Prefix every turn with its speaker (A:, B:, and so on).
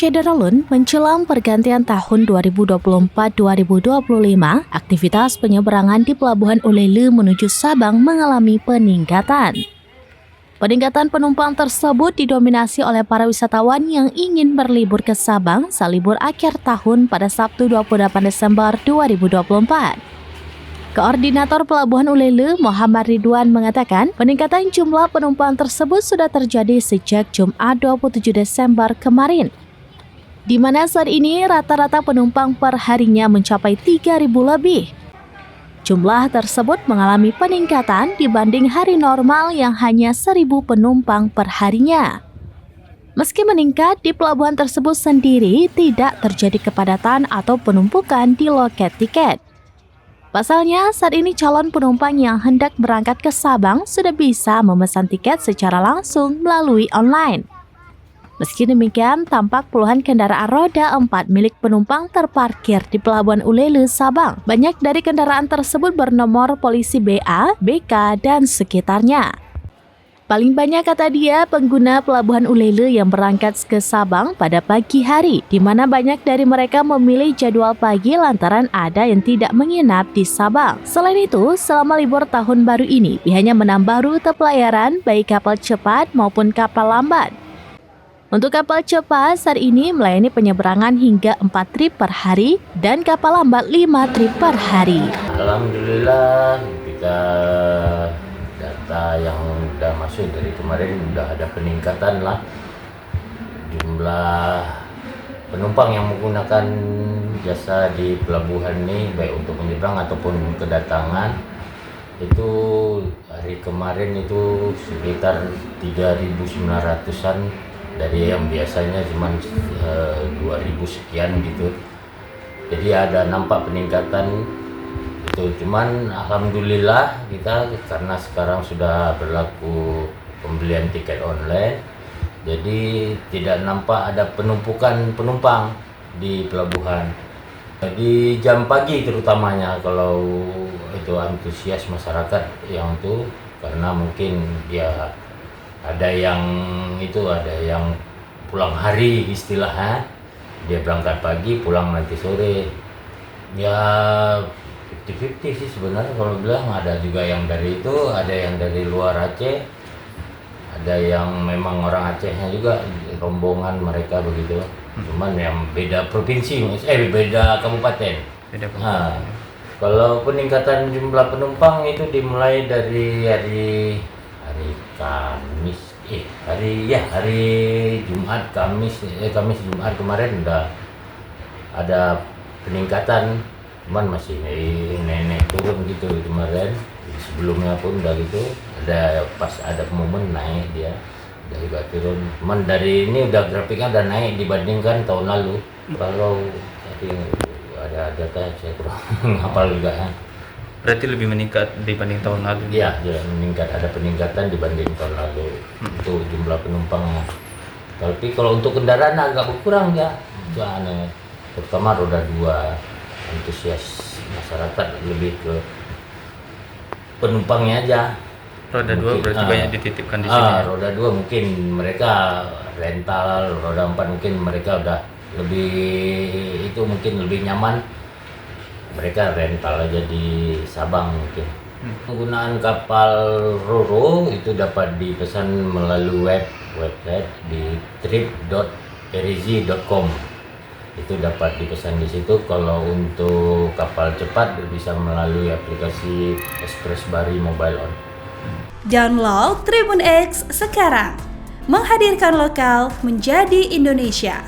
A: Syederalun menjelang pergantian tahun 2024-2025, aktivitas penyeberangan di Pelabuhan Ulele menuju Sabang mengalami peningkatan. Peningkatan penumpang tersebut didominasi oleh para wisatawan yang ingin berlibur ke Sabang saat libur akhir tahun pada Sabtu 28 Desember 2024. Koordinator Pelabuhan Ulele, Muhammad Ridwan mengatakan peningkatan jumlah penumpang tersebut sudah terjadi sejak Jumat 27 Desember kemarin, di mana saat ini rata-rata penumpang per harinya mencapai 3.000 lebih. Jumlah tersebut mengalami peningkatan dibanding hari normal yang hanya 1.000 penumpang per harinya. Meski meningkat, di pelabuhan tersebut sendiri tidak terjadi kepadatan atau penumpukan di loket tiket. Pasalnya, saat ini calon penumpang yang hendak berangkat ke Sabang sudah bisa memesan tiket secara langsung melalui online. Meski demikian, tampak puluhan kendaraan roda 4 milik penumpang terparkir di Pelabuhan Ulele, Sabang. Banyak dari kendaraan tersebut bernomor polisi BA, BK, dan sekitarnya. Paling banyak, kata dia, pengguna Pelabuhan Ulele yang berangkat ke Sabang pada pagi hari, di mana banyak dari mereka memilih jadwal pagi lantaran ada yang tidak menginap di Sabang. Selain itu, selama libur tahun baru ini, pihaknya menambah rute pelayaran baik kapal cepat maupun kapal lambat. Untuk kapal cepat saat ini melayani penyeberangan hingga 4 trip per hari dan kapal lambat 5 trip per hari.
B: Alhamdulillah, kita data yang sudah masuk dari kemarin sudah ada peningkatan lah jumlah penumpang yang menggunakan jasa di pelabuhan ini, baik untuk menyeberang ataupun kedatangan. Itu hari kemarin itu sekitar 3.900-an dari yang biasanya cuma 2.000 sekian gitu. Jadi ada nampak peningkatan itu. Cuman alhamdulillah kita karena sekarang sudah berlaku pembelian tiket online, jadi tidak nampak ada penumpukan penumpang di pelabuhan. Di jam pagi terutamanya kalau itu antusias masyarakat yang itu, karena mungkin dia ada yang pulang hari istilahnya, dia berangkat pagi pulang nanti sore. Ya 50-50 sih sebenarnya kalau bilang. Ada juga yang dari itu, ada yang dari luar Aceh, ada yang memang orang Acehnya juga, rombongan mereka begitu. Cuman yang beda provinsi, beda kabupaten. Nah, kalau peningkatan jumlah penumpang itu dimulai dari hari Jumat, Jumat kemarin udah ada peningkatan, cuman masih nenek turun gitu kemarin. Sebelumnya pun udah gitu, ada pas ada momen naik dia udah juga turun. Cuman dari ini udah grafiknya udah naik dibandingkan tahun lalu. Kalau tadi ada data saya kurang hafal juga ya.
C: Berarti lebih meningkat dibanding tahun lalu?
B: Iya, meningkat, ada peningkatan dibanding tahun lalu. Itu jumlah penumpangnya. Tapi kalau untuk kendaraan agak berkurang ya. Terutama roda 2, antusias masyarakat lebih ke penumpangnya aja.
C: Roda 2 berarti banyak dititipkan di sini.
B: Roda 2 mungkin mereka rental, roda 4 mungkin mereka udah mungkin lebih nyaman. Mereka rental aja di Sabang mungkin. Penggunaan kapal Roro itu dapat dipesan melalui website di trip.erizi.com. Itu dapat dipesan di situ. Kalau untuk kapal cepat bisa melalui aplikasi Express Bari Mobile On.
D: Download Tribun X sekarang. Menghadirkan lokal menjadi Indonesia.